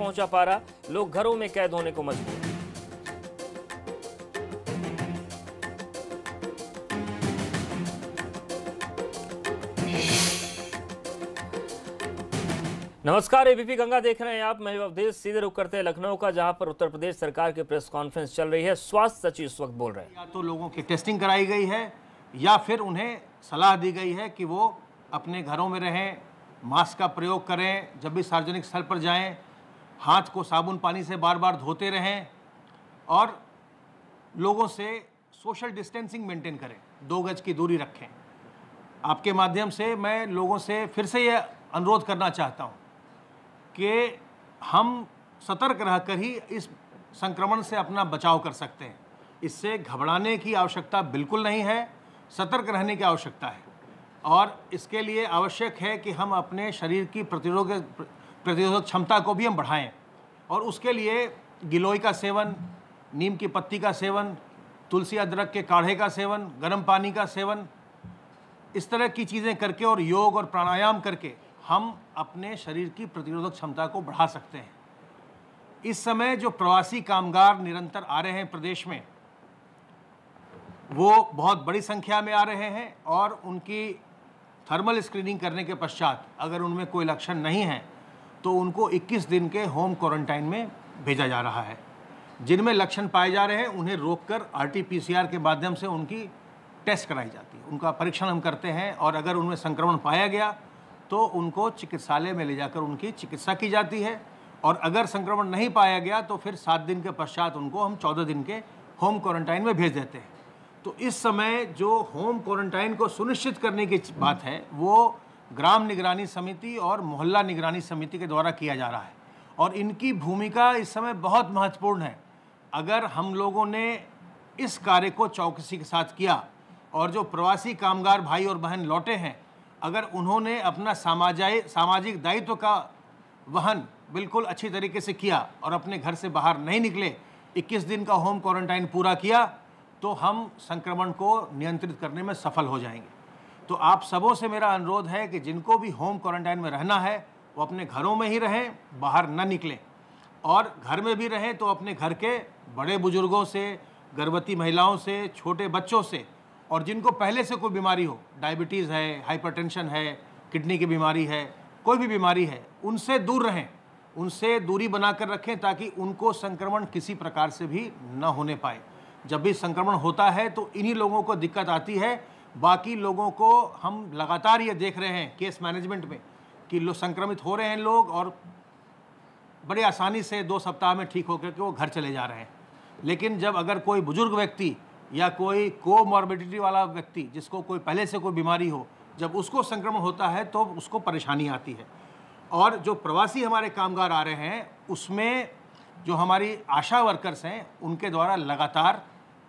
पहुंचा पारा, लोग घरों में कैद होने को मजबूर। नमस्कार, एबीपी गंगा देख रहे हैं आप। मैं अवधेश। सीधे रुख करते हैं लखनऊ का, जहां पर उत्तर प्रदेश सरकार की प्रेस कॉन्फ्रेंस चल रही है। स्वास्थ्य सचिव इस वक्त बोल रहे हैं। या तो लोगों की टेस्टिंग कराई गई है या फिर उन्हें सलाह दी गई है कि वो अपने घरों में रहें, मास्क का प्रयोग करें, जब भी सार्वजनिक स्थल पर जाएं हाथ को साबुन पानी से बार बार धोते रहें और लोगों से सोशल डिस्टेंसिंग मेंटेन करें, 2 गज की दूरी रखें। आपके माध्यम से मैं लोगों से फिर से ये अनुरोध करना चाहता हूँ कि हम सतर्क रहकर ही इस संक्रमण से अपना बचाव कर सकते हैं। इससे घबराने की आवश्यकता बिल्कुल नहीं है, सतर्क रहने की आवश्यकता है और इसके लिए आवश्यक है कि हम अपने शरीर की प्रतिरोधक क्षमता को भी हम बढ़ाएं और उसके लिए गिलोय का सेवन, नीम की पत्ती का सेवन, तुलसी अदरक के काढ़े का सेवन, गर्म पानी का सेवन, इस तरह की चीज़ें करके और योग और प्राणायाम करके हम अपने शरीर की प्रतिरोधक क्षमता को बढ़ा सकते हैं। इस समय जो प्रवासी कामगार निरंतर आ रहे हैं प्रदेश में, वो बहुत बड़ी संख्या में आ रहे हैं और उनकी थर्मल स्क्रीनिंग करने के पश्चात अगर उनमें कोई लक्षण नहीं है तो उनको 21 दिन के होम क्वारंटाइन में भेजा जा रहा है। जिनमें लक्षण पाए जा रहे हैं उन्हें रोककर RT-PCR के माध्यम से उनकी टेस्ट कराई जाती है, उनका परीक्षण हम करते हैं और अगर उनमें संक्रमण पाया गया तो उनको चिकित्सालय में ले जाकर उनकी चिकित्सा की जाती है और अगर संक्रमण नहीं पाया गया तो फिर 7 दिन के पश्चात उनको हम 14 दिन के होम क्वारंटाइन में भेज देते हैं। तो इस समय जो होम क्वारंटाइन को सुनिश्चित करने की बात है वो ग्राम निगरानी समिति और मोहल्ला निगरानी समिति के द्वारा किया जा रहा है और इनकी भूमिका इस समय बहुत महत्वपूर्ण है। अगर हम लोगों ने इस कार्य को चौकसी के साथ किया और जो प्रवासी कामगार भाई और बहन लौटे हैं, अगर उन्होंने अपना सामाजिक दायित्व का वहन बिल्कुल अच्छी तरीके से किया और अपने घर से बाहर नहीं निकले, 21 दिन का होम क्वारंटाइन पूरा किया, तो हम संक्रमण को नियंत्रित करने में सफल हो जाएंगे। तो आप सबों से मेरा अनुरोध है कि जिनको भी होम क्वारंटाइन में रहना है वो अपने घरों में ही रहें, बाहर न निकलें और घर में भी रहें तो अपने घर के बड़े बुजुर्गों से, गर्भवती महिलाओं से, छोटे बच्चों से और जिनको पहले से कोई बीमारी हो, डायबिटीज़ है, हाइपरटेंशन है, किडनी की बीमारी है, कोई भी बीमारी है, उनसे दूर रहें, उनसे दूरी बनाकर रखें ताकि उनको संक्रमण किसी प्रकार से भी न होने पाए। जब भी संक्रमण होता है तो इन्हीं लोगों को दिक्कत आती है। बाकी लोगों को हम लगातार ये देख रहे हैं केस मैनेजमेंट में कि लोग संक्रमित हो रहे हैं लोग और बड़े आसानी से 2 सप्ताह में ठीक होकर के वो घर चले जा रहे हैं। लेकिन जब अगर कोई बुजुर्ग व्यक्ति या कोई कोमॉर्बिडिटी वाला व्यक्ति जिसको कोई पहले से कोई बीमारी हो, जब उसको संक्रमण होता है तो उसको परेशानी आती है। और जो प्रवासी हमारे कामगार आ रहे हैं उसमें जो हमारी आशा वर्कर्स हैं उनके द्वारा लगातार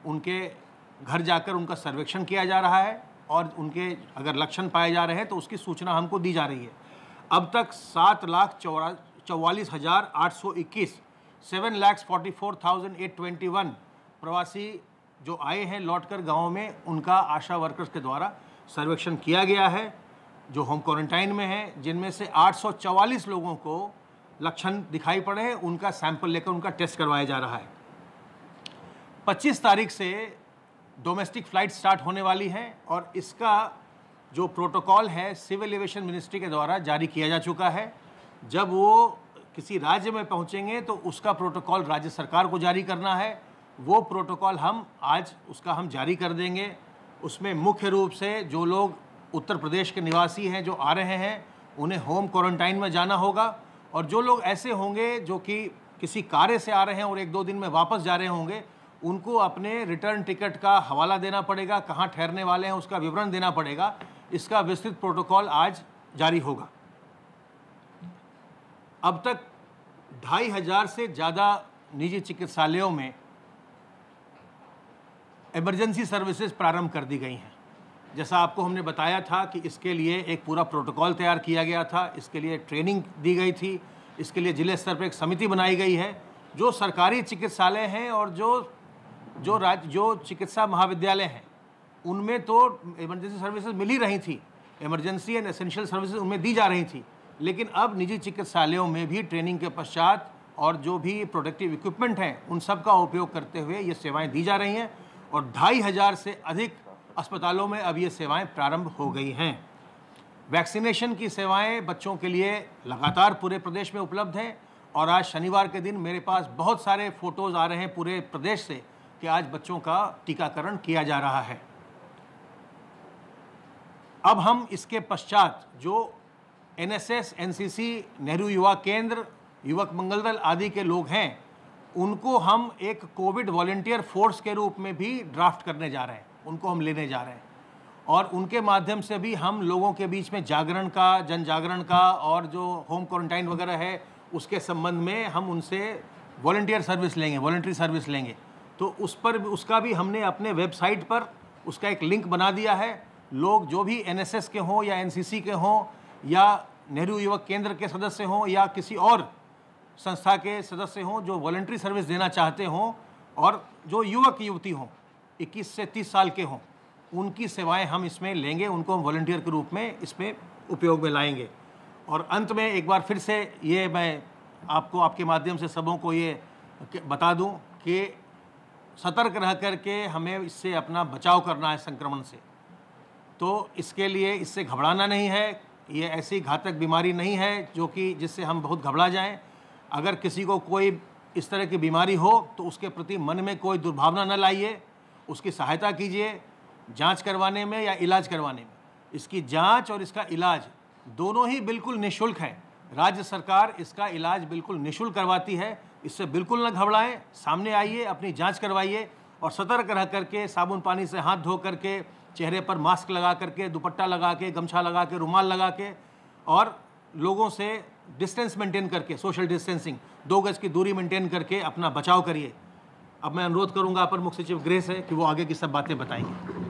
उनके घर जाकर उनका सर्वेक्षण किया जा रहा है और उनके अगर लक्षण पाए जा रहे हैं तो उसकी सूचना हमको दी जा रही है। अब तक 7,44,821 7,44,821 प्रवासी जो आए हैं लौटकर गाँव में, उनका आशा वर्कर्स के द्वारा सर्वेक्षण किया गया है जो होम क्वारंटाइन में हैं, जिनमें से 844 लोगों को लक्षण दिखाई पड़े हैं, उनका सैंपल लेकर उनका टेस्ट करवाया जा रहा है। 25 तारीख से डोमेस्टिक फ़्लाइट स्टार्ट होने वाली हैं और इसका जो प्रोटोकॉल है सिविल एविएशन मिनिस्ट्री के द्वारा जारी किया जा चुका है। जब वो किसी राज्य में पहुंचेंगे तो उसका प्रोटोकॉल राज्य सरकार को जारी करना है। वो प्रोटोकॉल हम आज उसका हम जारी कर देंगे। उसमें मुख्य रूप से जो लोग उत्तर प्रदेश के निवासी हैं जो आ रहे हैं उन्हें होम क्वारंटाइन में जाना होगा और जो लोग ऐसे होंगे जो कि किसी कार्य से आ रहे हैं और 1-2 दिन में वापस जा रहे होंगे, उनको अपने रिटर्न टिकट का हवाला देना पड़ेगा, कहाँ ठहरने वाले हैं उसका विवरण देना पड़ेगा। इसका विस्तृत प्रोटोकॉल आज जारी होगा। अब तक 2,500 से ज़्यादा निजी चिकित्सालयों में इमरजेंसी सर्विसेज प्रारंभ कर दी गई हैं। जैसा आपको हमने बताया था कि इसके लिए एक पूरा प्रोटोकॉल तैयार किया गया था, इसके लिए ट्रेनिंग दी गई थी, इसके लिए जिले स्तर पर एक समिति बनाई गई है। जो सरकारी चिकित्सालय हैं और जो चिकित्सा महाविद्यालय हैं उनमें तो इमरजेंसी सर्विसेज मिल ही रही थी, इमरजेंसी एंड एसेंशियल सर्विसेज उनमें दी जा रही थी, लेकिन अब निजी चिकित्सालयों में भी ट्रेनिंग के पश्चात और जो भी प्रोडक्टिव इक्विपमेंट हैं उन सब का उपयोग करते हुए ये सेवाएं दी जा रही हैं और 2500 से अधिक अस्पतालों में अब ये सेवाएं प्रारंभ हो गई हैं। वैक्सीनेशन की सेवाएं बच्चों के लिए लगातार पूरे प्रदेश में उपलब्ध हैं और आज शनिवार के दिन मेरे पास बहुत सारे फ़ोटोज़ आ रहे हैं पूरे प्रदेश से कि आज बच्चों का टीकाकरण किया जा रहा है। अब हम इसके पश्चात जो एनएसएस, एनसीसी, नेहरू युवा केंद्र, युवक मंगल दल आदि के लोग हैं उनको हम एक कोविड वॉलंटियर फोर्स के रूप में भी ड्राफ्ट करने जा रहे हैं, उनको हम लेने जा रहे हैं और उनके माध्यम से भी हम लोगों के बीच में जागरण का, जन जागरण का और जो होम क्वारंटाइन वगैरह है उसके संबंध में हम उनसे वॉलंटियर सर्विस लेंगे, वॉलंटरी सर्विस लेंगे। तो उस पर उसका भी हमने अपने वेबसाइट पर उसका एक लिंक बना दिया है। लोग जो भी एनएसएस के हों या एनसीसी के हों या नेहरू युवक केंद्र के सदस्य हों या किसी और संस्था के सदस्य हों जो वॉलंटरी सर्विस देना चाहते हों और जो युवक युवती हों 21 से 30 साल के हों, उनकी सेवाएं हम इसमें लेंगे, उनको हम वॉलंटियर के रूप में इसमें उपयोग में लाएंगे। और अंत में एक बार फिर से ये मैं आपको आपके माध्यम से सबों को ये बता दूं कि सतर्क रह करके हमें इससे अपना बचाव करना है संक्रमण से। तो इसके लिए इससे घबराना नहीं है, ये ऐसी घातक बीमारी नहीं है जो कि जिससे हम बहुत घबरा जाएं। अगर किसी को कोई इस तरह की बीमारी हो तो उसके प्रति मन में कोई दुर्भावना न लाइए, उसकी सहायता कीजिए जांच करवाने में या इलाज करवाने में। इसकी जांच और इसका इलाज दोनों ही बिल्कुल निःशुल्क है। राज्य सरकार इसका इलाज बिल्कुल निःशुल्क करवाती है। इससे बिल्कुल न घबराएं, सामने आइए, अपनी जांच करवाइए और सतर्क रह करके साबुन पानी से हाथ धो करके, चेहरे पर मास्क लगा करके, दुपट्टा लगा के, गमछा लगा के, रुमाल लगा के और लोगों से डिस्टेंस मेंटेन करके, सोशल डिस्टेंसिंग 2 गज की दूरी मेंटेन करके अपना बचाव करिए। अब मैं अनुरोध करूंगा अपर मुख्य सचिव गृह से कि वो आगे की सब बातें बताएंगे।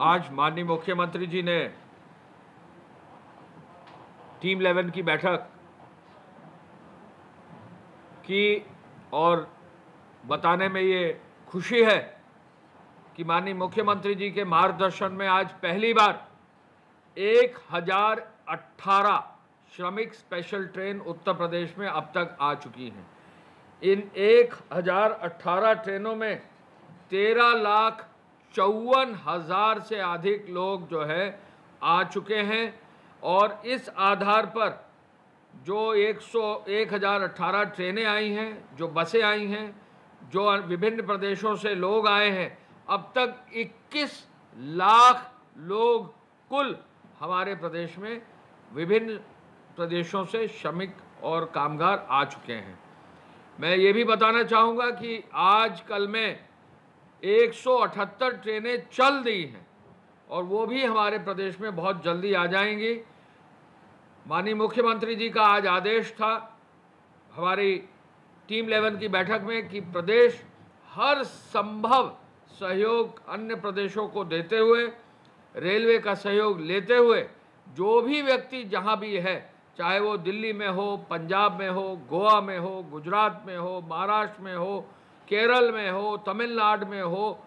आज माननीय मुख्यमंत्री जी ने टीम 11 की बैठक की और बताने में ये खुशी है कि माननीय मुख्यमंत्री जी के मार्गदर्शन में आज पहली बार 1018 श्रमिक स्पेशल ट्रेन उत्तर प्रदेश में अब तक आ चुकी हैं। इन 1018 ट्रेनों में 13,54,000 से अधिक लोग जो है आ चुके हैं और इस आधार पर जो 1018 ट्रेनें आई हैं, जो बसें आई हैं, जो विभिन्न प्रदेशों से लोग आए हैं, अब तक 21 लाख लोग कुल हमारे प्रदेश में विभिन्न प्रदेशों से श्रमिक और कामगार आ चुके हैं। मैं ये भी बताना चाहूँगा कि आज कल में 178 ट्रेनें चल दी हैं और वो भी हमारे प्रदेश में बहुत जल्दी आ जाएंगी। माननीय मुख्यमंत्री जी का आज आदेश था हमारी टीम 11 की बैठक में कि प्रदेश हर संभव सहयोग अन्य प्रदेशों को देते हुए, रेलवे का सहयोग लेते हुए, जो भी व्यक्ति जहां भी है, चाहे वो दिल्ली में हो, पंजाब में हो, गोवा में हो, गुजरात में हो, महाराष्ट्र में हो, केरल में हो, तमिलनाडु में हो,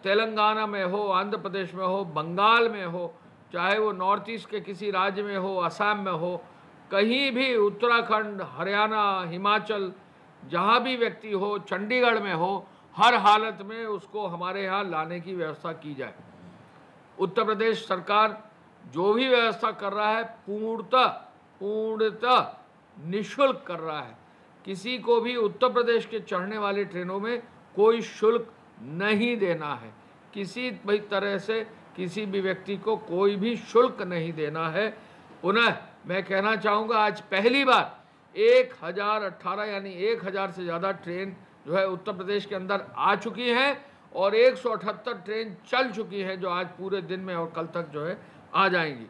तेलंगाना में हो, आंध्र प्रदेश में हो, बंगाल में हो, चाहे वो नॉर्थ ईस्ट के किसी राज्य में हो, असम में हो, कहीं भी, उत्तराखंड, हरियाणा, हिमाचल, जहाँ भी व्यक्ति हो, चंडीगढ़ में हो, हर हालत में उसको हमारे यहाँ लाने की व्यवस्था की जाए। उत्तर प्रदेश सरकार जो भी व्यवस्था कर रहा है पूर्णतः निःशुल्क कर रहा है। किसी को भी उत्तर प्रदेश के चढ़ने वाली ट्रेनों में कोई शुल्क नहीं देना है। किसी भी तरह से किसी भी व्यक्ति को कोई भी शुल्क नहीं देना है। पुनः मैं कहना चाहूँगा आज पहली बार 1018 यानी 1000 से ज़्यादा ट्रेन जो है उत्तर प्रदेश के अंदर आ चुकी हैं और 178 ट्रेन चल चुकी हैं जो आज पूरे दिन में और कल तक जो है आ जाएंगी।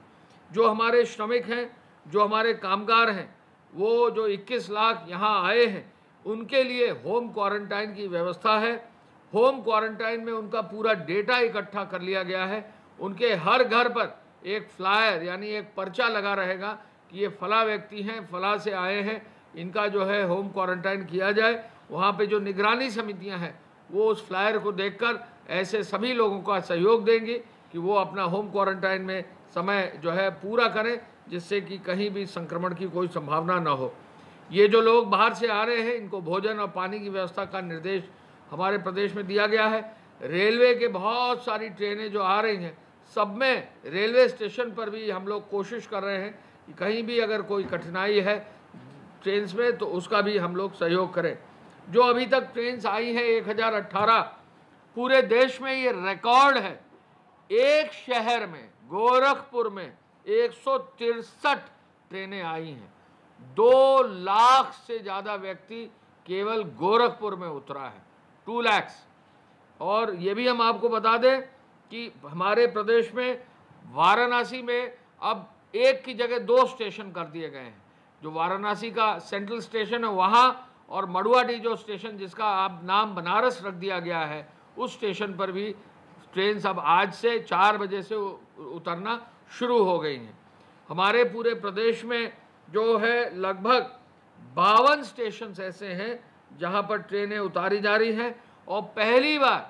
जो हमारे श्रमिक हैं, जो हमारे कामगार हैं, वो जो 21 लाख यहाँ आए हैं, उनके लिए होम क्वारंटाइन की व्यवस्था है। होम क्वारंटाइन में उनका पूरा डेटा इकट्ठा कर लिया गया है। उनके हर घर पर एक फ्लायर यानी एक पर्चा लगा रहेगा कि ये फला व्यक्ति हैं, फला से आए हैं, इनका जो है होम क्वारंटाइन किया जाए। वहाँ पे जो निगरानी समितियाँ हैं वो उस फ्लायर को देखकर ऐसे सभी लोगों का सहयोग देंगी कि वो अपना होम क्वारंटाइन में समय जो है पूरा करें, जिससे कि कहीं भी संक्रमण की कोई संभावना न हो। ये जो लोग बाहर से आ रहे हैं, इनको भोजन और पानी की व्यवस्था का निर्देश हमारे प्रदेश में दिया गया है। रेलवे के बहुत सारी ट्रेनें जो आ रही हैं, सब में रेलवे स्टेशन पर भी हम लोग कोशिश कर रहे हैं कि कहीं भी अगर कोई कठिनाई है ट्रेन में तो उसका भी हम लोग सहयोग करें। जो अभी तक ट्रेन आई हैं 1018, पूरे देश में ये रिकॉर्ड है। एक शहर में, गोरखपुर में 163 ट्रेनें आई हैं। 2 लाख से ज़्यादा व्यक्ति केवल गोरखपुर में उतरा है, 2 लाख। और ये भी हम आपको बता दें कि हमारे प्रदेश में वाराणसी में अब एक की जगह 2 स्टेशन कर दिए गए हैं। जो वाराणसी का सेंट्रल स्टेशन है वहाँ, और मड़ुआडीह जो स्टेशन जिसका अब नाम बनारस रख दिया गया है, उस स्टेशन पर भी ट्रेन अब आज से 4 बजे से उतरना शुरू हो गई हैं। हमारे पूरे प्रदेश में जो है लगभग 52 स्टेशन ऐसे हैं जहां पर ट्रेनें उतारी जा रही हैं। और पहली बार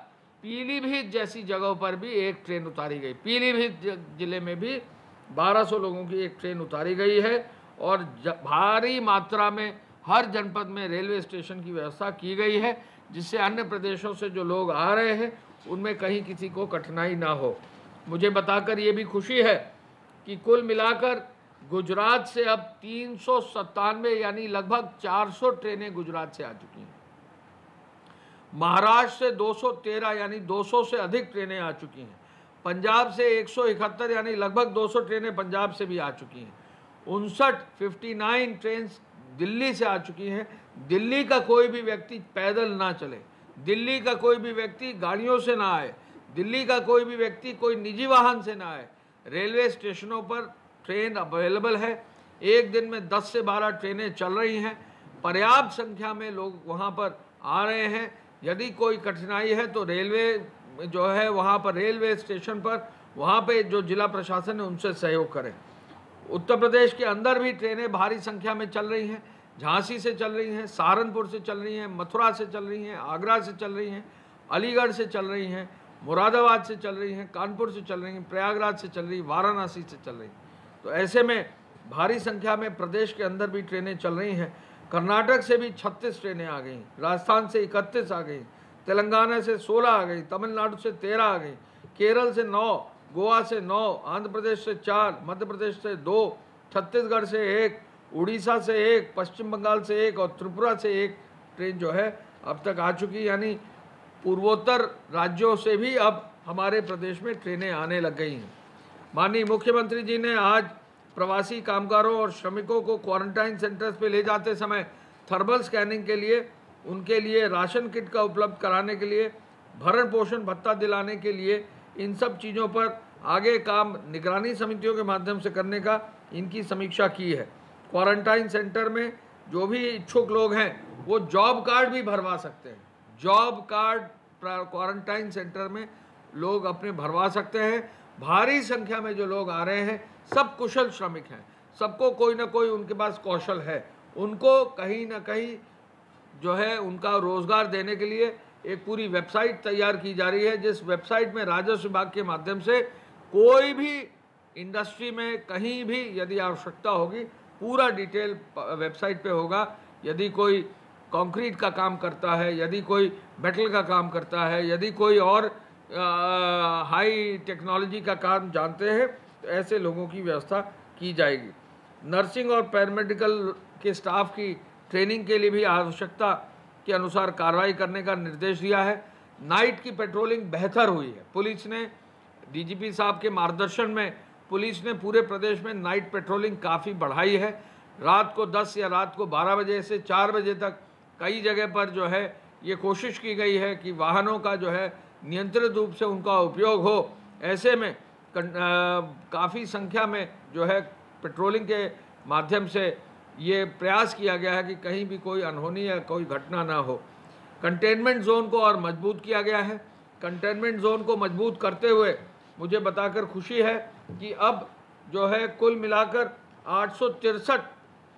पीलीभीत जैसी जगहों पर भी एक ट्रेन उतारी गई। पीलीभीत जिले में भी 1200 लोगों की एक ट्रेन उतारी गई है। और भारी मात्रा में हर जनपद में रेलवे स्टेशन की व्यवस्था की गई है, जिससे अन्य प्रदेशों से जो लोग आ रहे हैं उनमें कहीं किसी को कठिनाई ना हो। मुझे बताकर ये भी खुशी है कि कुल मिलाकर गुजरात से अब 397 यानी लगभग 400 ट्रेनें गुजरात से आ चुकी हैं। महाराष्ट्र से 213 यानी 200 से अधिक ट्रेनें आ चुकी हैं। पंजाब से 171 यानी लगभग 200 ट्रेनें पंजाब से भी आ चुकी हैं। 59 ट्रेन दिल्ली से आ चुकी हैं। दिल्ली का कोई भी व्यक्ति पैदल ना चले, दिल्ली का कोई भी व्यक्ति गाड़ियों से ना आए, दिल्ली का कोई भी व्यक्ति कोई निजी वाहन से ना आए। रेलवे स्टेशनों पर ट्रेन अवेलेबल है। एक दिन में 10 से 12 ट्रेनें चल रही हैं। पर्याप्त संख्या में लोग वहां पर आ रहे हैं। यदि कोई कठिनाई है तो रेलवे जो है वहां पर रेलवे स्टेशन पर वहां पे जो जिला प्रशासन है उनसे सहयोग करें। उत्तर प्रदेश के अंदर भी ट्रेनें भारी संख्या में चल रही हैं। झांसी से चल रही हैं, सहारनपुर से चल रही हैं, मथुरा से चल रही हैं, आगरा से चल रही हैं, अलीगढ़ से चल रही हैं, मुरादाबाद से चल रही हैं, कानपुर से चल रही हैं, प्रयागराज से चल रही, वाराणसी से चल रही। तो ऐसे में भारी संख्या में प्रदेश के अंदर भी ट्रेनें चल रही हैं। कर्नाटक से भी 36 ट्रेनें आ गई, राजस्थान से 31 आ गई, तेलंगाना से 16 आ गई, तमिलनाडु से 13 आ गई, केरल से 9, गोवा से 9, आंध्र प्रदेश से 4, मध्य प्रदेश से 2, छत्तीसगढ़ से 1, उड़ीसा से 1, पश्चिम बंगाल से 1 और त्रिपुरा से 1 ट्रेन जो है अब तक आ चुकी। यानी पूर्वोत्तर राज्यों से भी अब हमारे प्रदेश में ट्रेनें आने लग गई हैं। माननीय मुख्यमंत्री जी ने आज प्रवासी कामगारों और श्रमिकों को क्वारंटाइन सेंटर्स पे ले जाते समय थर्मल स्कैनिंग के लिए, उनके लिए राशन किट का उपलब्ध कराने के लिए, भरण पोषण भत्ता दिलाने के लिए, इन सब चीज़ों पर आगे काम निगरानी समितियों के माध्यम से करने का इनकी समीक्षा की है। क्वारंटाइन सेंटर में जो भी इच्छुक लोग हैं वो जॉब कार्ड भी भरवा सकते हैं। जॉब कार्ड क्वारंटाइन सेंटर में लोग अपने भरवा सकते हैं। भारी संख्या में जो लोग आ रहे हैं सब कुशल श्रमिक हैं, सबको कोई ना कोई उनके पास कौशल है। उनको कहीं ना कहीं जो है उनका रोजगार देने के लिए एक पूरी वेबसाइट तैयार की जा रही है, जिस वेबसाइट में राजस्व विभाग के माध्यम से कोई भी इंडस्ट्री में कहीं भी यदि आवश्यकता होगी पूरा डिटेल वेबसाइट पे होगा। यदि कोई कंक्रीट का काम करता है, यदि कोई मेटल का काम करता है, यदि कोई और हाई टेक्नोलॉजी का काम जानते हैं तो ऐसे लोगों की व्यवस्था की जाएगी। नर्सिंग और पैरामेडिकल के स्टाफ की ट्रेनिंग के लिए भी आवश्यकता के अनुसार कार्रवाई करने का निर्देश दिया है। नाइट की पेट्रोलिंग बेहतर हुई है। पुलिस ने डीजीपी साहब के मार्गदर्शन में पुलिस ने पूरे प्रदेश में नाइट पेट्रोलिंग काफ़ी बढ़ाई है। रात को 10 या रात को 12 बजे से 4 बजे तक कई जगह पर जो है ये कोशिश की गई है कि वाहनों का जो है नियंत्रित रूप से उनका उपयोग हो। ऐसे में काफ़ी संख्या में जो है पेट्रोलिंग के माध्यम से ये प्रयास किया गया है कि कहीं भी कोई अनहोनी या कोई घटना ना हो। कंटेनमेंट जोन को और मजबूत किया गया है। कंटेनमेंट जोन को मजबूत करते हुए मुझे बताकर खुशी है कि अब जो है कुल मिलाकर 863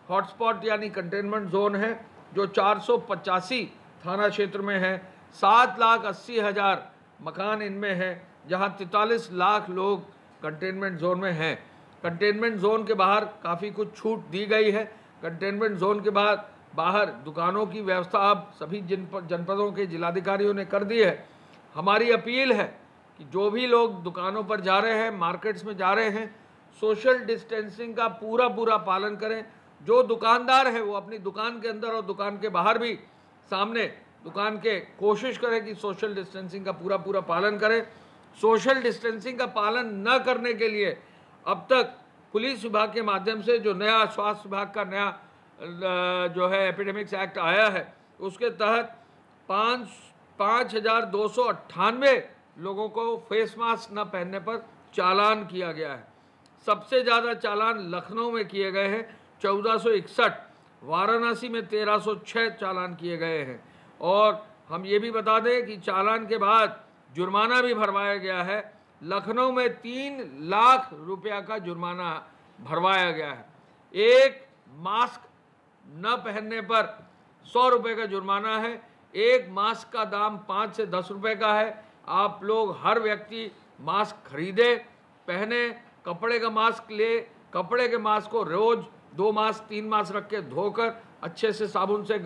हॉटस्पॉट यानी कंटेनमेंट जोन है, जो 485 थाना क्षेत्र में है। 7,80,000 मकान इनमें हैं। जहां 43 लाख लोग कंटेनमेंट जोन में हैं। कंटेनमेंट जोन के बाहर काफ़ी कुछ छूट दी गई है। कंटेनमेंट जोन के बाद बाहर दुकानों की व्यवस्था अब सभी जनपदों के जिलाधिकारियों ने कर दी है। हमारी अपील है कि जो भी लोग दुकानों पर जा रहे हैं, मार्केट्स में जा रहे हैं, सोशल डिस्टेंसिंग का पूरा पालन करें। जो दुकानदार है वो अपनी दुकान के अंदर और दुकान के बाहर भी सामने दुकान के कोशिश करें कि सोशल डिस्टेंसिंग का पूरा पालन करें। सोशल डिस्टेंसिंग का पालन न करने के लिए अब तक पुलिस विभाग के माध्यम से जो नया स्वास्थ्य विभाग का नया जो है एपिडेमिक्स एक्ट आया है, उसके तहत 5,298 लोगों को फेस मास्क न पहनने पर चालान किया गया है। सबसे ज़्यादा चालान लखनऊ में किए गए हैं, 1461। वाराणसी में 1306 चालान किए गए हैं। और हम ये भी बता दें कि चालान के बाद जुर्माना भी भरवाया गया है। लखनऊ में 3 लाख रुपया का जुर्माना भरवाया गया है। एक मास्क न पहनने पर 100 रुपये का जुर्माना है। एक मास्क का दाम 5 से 10 रुपये का है। आप लोग हर व्यक्ति मास्क खरीदे, पहने, कपड़े का मास्क ले। कपड़े के मास्क को रोज 2 मास्क 3 मास्क रख के धोकर अच्छे से साबुन से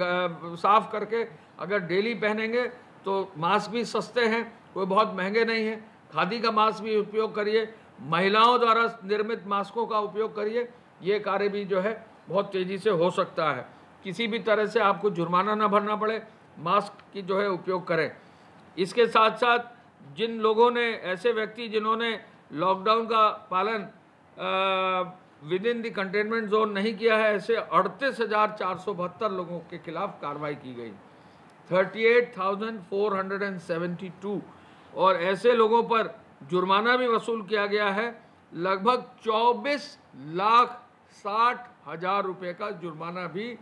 साफ करके अगर डेली पहनेंगे तो मास्क भी सस्ते हैं, कोई बहुत महंगे नहीं हैं। खादी का मास्क भी उपयोग करिए, महिलाओं द्वारा निर्मित मास्कों का उपयोग करिए। ये कार्य भी जो है बहुत तेज़ी से हो सकता है। किसी भी तरह से आपको जुर्माना ना भरना पड़े, मास्क की जो है उपयोग करें। इसके साथ साथ जिन लोगों ने, ऐसे व्यक्ति जिन्होंने लॉकडाउन का पालन with in the containment zone नहीं किया है, ऐसे 38,472 लोगों के खिलाफ कार्रवाई की गई, 38,472। और ऐसे लोगों पर जुर्माना भी वसूल किया गया है। लगभग 24,60,000 रुपये का जुर्माना भी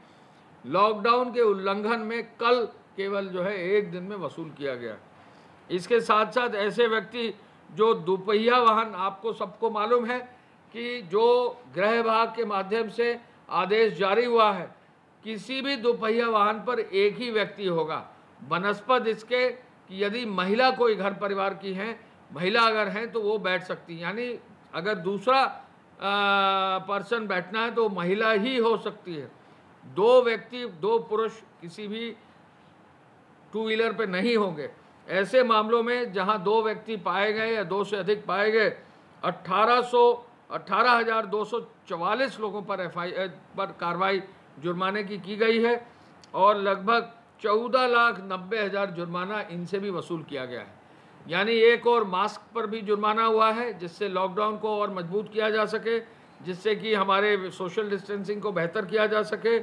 लॉकडाउन के उल्लंघन में कल केवल जो है एक दिन में वसूल किया गया। इसके साथ साथ ऐसे व्यक्ति जो दोपहिया वाहन, आपको सबको मालूम है कि जो गृह विभाग के माध्यम से आदेश जारी हुआ है, किसी भी दोपहिया वाहन पर एक ही व्यक्ति होगा, बनस्पत इसके कि यदि महिला कोई घर परिवार की है, महिला अगर हैं तो वो बैठ सकती है। यानी अगर दूसरा पर्सन बैठना है तो महिला ही हो सकती है। 2 व्यक्ति, 2 पुरुष किसी भी 2 व्हीलर पे नहीं होंगे। ऐसे मामलों में जहां 2 व्यक्ति पाए गए या 2 से अधिक पाए गए, 18,244 लोगों पर पर कार्रवाई जुर्माने की गई है और लगभग 14,90,000 जुर्माना इनसे भी वसूल किया गया है। यानी एक और मास्क पर भी जुर्माना हुआ है, जिससे लॉकडाउन को और मजबूत किया जा सके, जिससे कि हमारे सोशल डिस्टेंसिंग को बेहतर किया जा सके।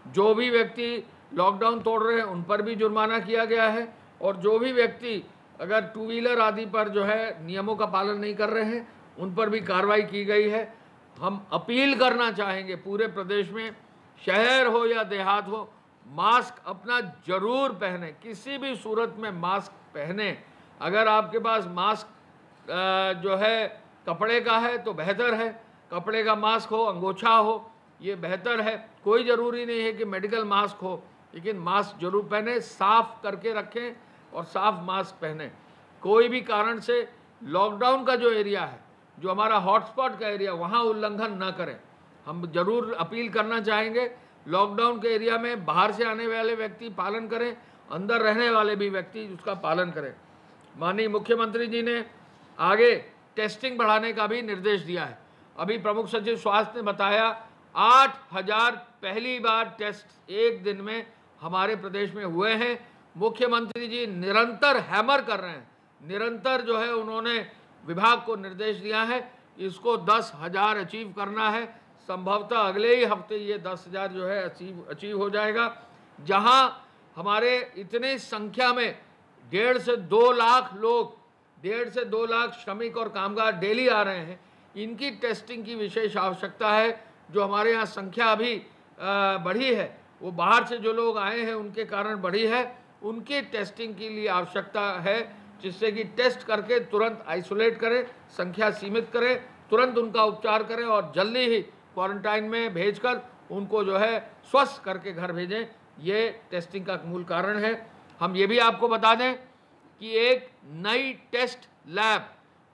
जो भी व्यक्ति लॉकडाउन तोड़ रहे हैं उन पर भी जुर्माना किया गया है। और जो भी व्यक्ति अगर 2 व्हीलर आदि पर जो है नियमों का पालन नहीं कर रहे हैं, उन पर भी कार्रवाई की गई है। हम अपील करना चाहेंगे पूरे प्रदेश में, शहर हो या देहात हो, मास्क अपना जरूर पहने, किसी भी सूरत में मास्क पहने। अगर आपके पास मास्क जो है कपड़े का है तो बेहतर है, कपड़े का मास्क हो, अंगोछा हो, ये बेहतर है। कोई ज़रूरी नहीं है कि मेडिकल मास्क हो, लेकिन मास्क जरूर पहने, साफ करके रखें और साफ मास्क पहने। कोई भी कारण से लॉकडाउन का जो एरिया है, जो हमारा हॉटस्पॉट का एरिया, वहाँ उल्लंघन ना करें। हम जरूर अपील करना चाहेंगे, लॉकडाउन के एरिया में बाहर से आने वाले व्यक्ति पालन करें, अंदर रहने वाले भी व्यक्ति उसका पालन करें। माननीय मुख्यमंत्री जी ने आगे टेस्टिंग बढ़ाने का भी निर्देश दिया है। अभी प्रमुख सचिव स्वास्थ्य ने बताया 8,000 पहली बार टेस्ट एक दिन में हमारे प्रदेश में हुए हैं। मुख्यमंत्री जी निरंतर हैमर कर रहे हैं, निरंतर जो है उन्होंने विभाग को निर्देश दिया है, इसको 10,000 अचीव करना है। संभवतः अगले ही हफ्ते ये 10,000 जो है अचीव हो जाएगा। जहां हमारे इतनी संख्या में 1.5 से 2 लाख लोग, 1.5 से 2 लाख श्रमिक और कामगार डेली आ रहे हैं, इनकी टेस्टिंग की विशेष आवश्यकता है। जो हमारे यहाँ संख्या अभी बढ़ी है, वो बाहर से जो लोग आए हैं उनके कारण बढ़ी है, उनकी टेस्टिंग के लिए आवश्यकता है, जिससे कि टेस्ट करके तुरंत आइसोलेट करें, संख्या सीमित करें, तुरंत उनका उपचार करें और जल्दी ही क्वारंटाइन में भेजकर उनको जो है स्वस्थ करके घर भेजें। ये टेस्टिंग का मूल कारण है। हम ये भी आपको बता दें कि एक नई टेस्ट लैब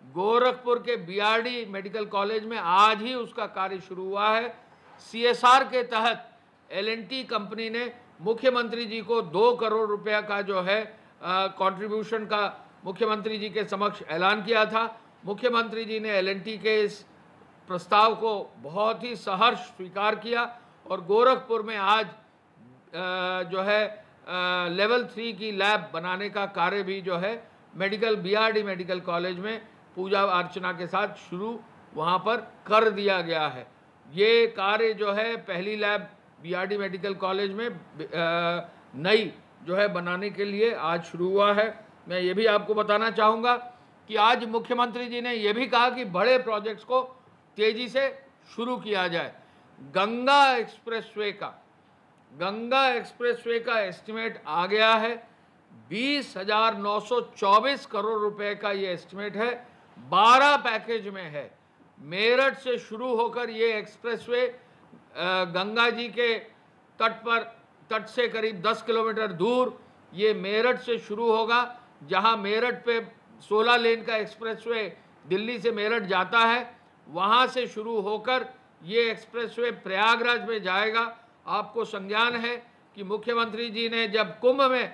गोरखपुर के बीआरडी मेडिकल कॉलेज में आज ही उसका कार्य शुरू हुआ है। सीएसआर के तहत एल&टी कंपनी ने मुख्यमंत्री जी को 2 करोड़ रुपया का जो है कंट्रीब्यूशन का मुख्यमंत्री जी के समक्ष ऐलान किया था। मुख्यमंत्री जी ने एल&टी के इस प्रस्ताव को बहुत ही सहर्ष स्वीकार किया और गोरखपुर में आज जो है लेवल 3 की लैब बनाने का कार्य भी जो है बीआरडी मेडिकल कॉलेज में पूजा अर्चना के साथ शुरू वहाँ पर कर दिया गया है। ये कार्य जो है पहली लैब बीआरडी मेडिकल कॉलेज में नई जो है बनाने के लिए आज शुरू हुआ है। मैं ये भी आपको बताना चाहूँगा कि आज मुख्यमंत्री जी ने ये भी कहा कि बड़े प्रोजेक्ट्स को तेज़ी से शुरू किया जाए। गंगा एक्सप्रेसवे का एस्टिमेट आ गया है। 20,924 करोड़ रुपए का ये एस्टिमेट है, 12 पैकेज में है। मेरठ से शुरू होकर ये एक्सप्रेसवे गंगा जी के तट से करीब 10 किलोमीटर दूर ये मेरठ से शुरू होगा, जहां मेरठ पे 16 लेन का एक्सप्रेसवे दिल्ली से मेरठ जाता है। वहां से शुरू होकर ये एक्सप्रेसवे प्रयागराज में जाएगा। आपको संज्ञान है कि मुख्यमंत्री जी ने जब कुंभ में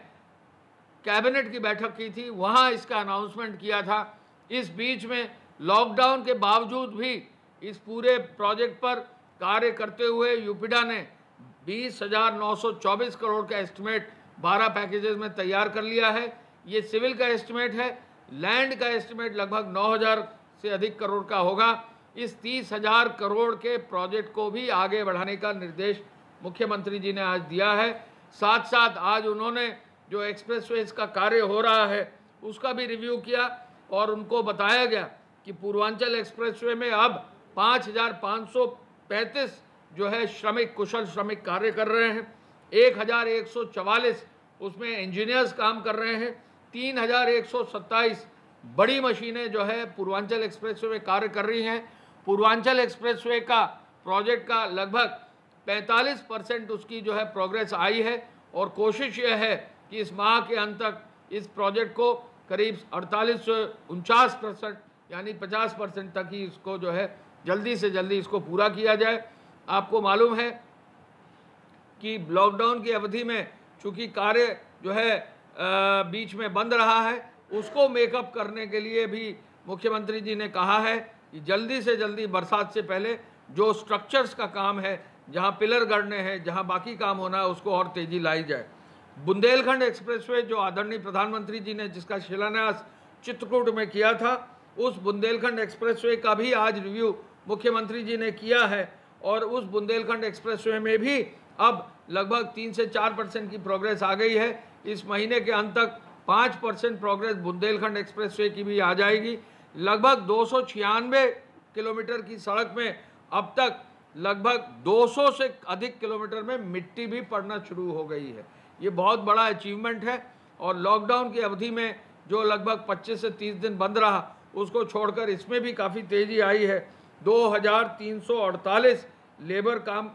कैबिनेट की बैठक की थी वहां इसका अनाउंसमेंट किया था। इस बीच में लॉकडाउन के बावजूद भी इस पूरे प्रोजेक्ट पर कार्य करते हुए यूपीडा ने 20,924 करोड़ का एस्टिमेट 12 पैकेजेस में तैयार कर लिया है। ये सिविल का एस्टिमेट है। लैंड का एस्टिमेट लगभग 9,000 से अधिक करोड़ का होगा। इस 30,000 करोड़ के प्रोजेक्ट को भी आगे बढ़ाने का निर्देश मुख्यमंत्री जी ने आज दिया है। साथ साथ आज उन्होंने जो एक्सप्रेसवेज का कार्य हो रहा है उसका भी रिव्यू किया और उनको बताया गया कि पूर्वांचल एक्सप्रेसवे में अब 5,535 जो है कुशल श्रमिक कार्य कर रहे हैं। 1,144 उसमें इंजीनियर्स काम कर रहे हैं। 3,127 बड़ी मशीनें जो है पूर्वांचल एक्सप्रेसवे में कार्य कर रही हैं। पूर्वांचल एक्सप्रेसवे का प्रोजेक्ट का लगभग 45% उसकी जो है प्रोग्रेस आई है और कोशिश यह है कि इस माह के अंत तक इस प्रोजेक्ट को करीब 48 से 49% यानी 50% तक ही इसको जो है जल्दी से जल्दी इसको पूरा किया जाए। आपको मालूम है कि लॉकडाउन की अवधि में चूँकि कार्य जो है बीच में बंद रहा है, उसको मेकअप करने के लिए भी मुख्यमंत्री जी ने कहा है कि जल्दी से जल्दी बरसात से पहले जो स्ट्रक्चर्स का काम है, जहां पिलर गड़ने हैं, जहां बाकी काम होना है, उसको और तेजी लाई जाए। बुंदेलखंड एक्सप्रेसवे जो आदरणीय प्रधानमंत्री जी ने जिसका शिलान्यास चित्रकूट में किया था, उस बुंदेलखंड एक्सप्रेसवे का भी आज रिव्यू मुख्यमंत्री जी ने किया है और उस बुंदेलखंड एक्सप्रेसवे में भी अब लगभग 3 से 4% की प्रोग्रेस आ गई है। इस महीने के अंत तक 5% प्रोग्रेस बुंदेलखंड एक्सप्रेसवे की भी आ जाएगी। लगभग 296 किलोमीटर की सड़क में अब तक लगभग 200 से अधिक किलोमीटर में मिट्टी भी पड़ना शुरू हो गई है। ये बहुत बड़ा अचीवमेंट है और लॉकडाउन की अवधि में जो लगभग 25 से 30 दिन बंद रहा, उसको छोड़कर इसमें भी काफ़ी तेज़ी आई है। 2,348 लेबर काम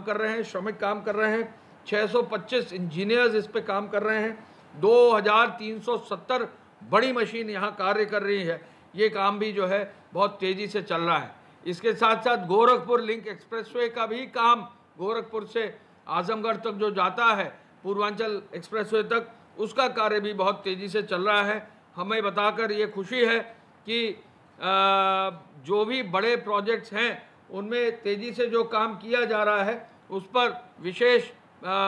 कर रहे हैं, श्रमिक काम कर रहे हैं। 625 इंजीनियर्स इस पे काम कर रहे हैं। 2,370 बड़ी मशीन यहाँ कार्य कर रही है। ये काम भी जो है बहुत तेज़ी से चल रहा है। इसके साथ साथ गोरखपुर लिंक एक्सप्रेसवे का भी काम गोरखपुर से आजमगढ़ तक जो जाता है पूर्वांचल एक्सप्रेसवे तक, उसका कार्य भी बहुत तेज़ी से चल रहा है। हमें बताकर ये खुशी है कि जो भी बड़े प्रोजेक्ट्स हैं उनमें तेज़ी से जो काम किया जा रहा है उस पर विशेष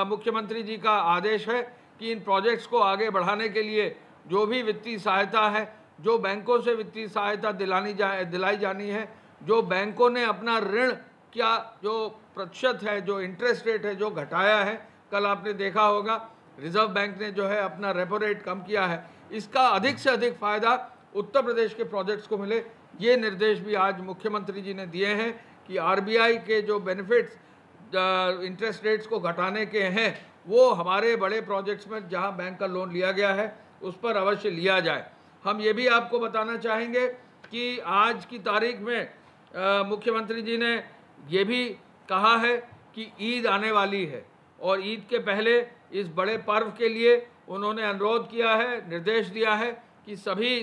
मुख्यमंत्री जी का आदेश है कि इन प्रोजेक्ट्स को आगे बढ़ाने के लिए जो भी वित्तीय सहायता है, जो बैंकों से वित्तीय सहायता दिलाई जानी है, जो बैंकों ने अपना ऋण क्या जो प्रतिशत है, जो इंटरेस्ट रेट है जो घटाया है, कल आपने देखा होगा रिजर्व बैंक ने जो है अपना रेपो रेट कम किया है, इसका अधिक से अधिक फ़ायदा उत्तर प्रदेश के प्रोजेक्ट्स को मिले। ये निर्देश भी आज मुख्यमंत्री जी ने दिए हैं कि आरबीआई के जो बेनिफिट्स इंटरेस्ट रेट्स को घटाने के हैं वो हमारे बड़े प्रोजेक्ट्स में जहां बैंक का लोन लिया गया है उस पर अवश्य लिया जाए। हम ये भी आपको बताना चाहेंगे कि आज की तारीख में मुख्यमंत्री जी ने ये भी कहा है कि ईद आने वाली है और ईद के पहले इस बड़े पर्व के लिए उन्होंने अनुरोध किया है, निर्देश दिया है कि सभी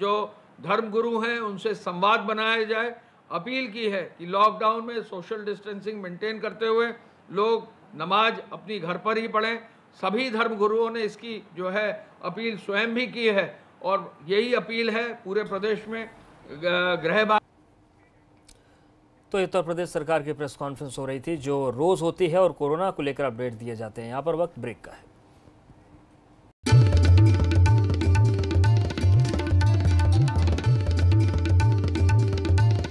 जो धर्मगुरु हैं उनसे संवाद बनाया जाए। अपील की है कि लॉकडाउन में सोशल डिस्टेंसिंग मेंटेन करते हुए लोग नमाज अपनी घर पर ही पढ़ें। सभी धर्मगुरुओं ने इसकी जो है अपील स्वयं भी की है और यही अपील है पूरे प्रदेश में गृह। तो उत्तर प्रदेश सरकार की प्रेस कॉन्फ्रेंस हो रही थी जो रोज होती है और कोरोना को लेकर अपडेट दिए जाते हैं। यहाँ पर वक्त ब्रेक का है।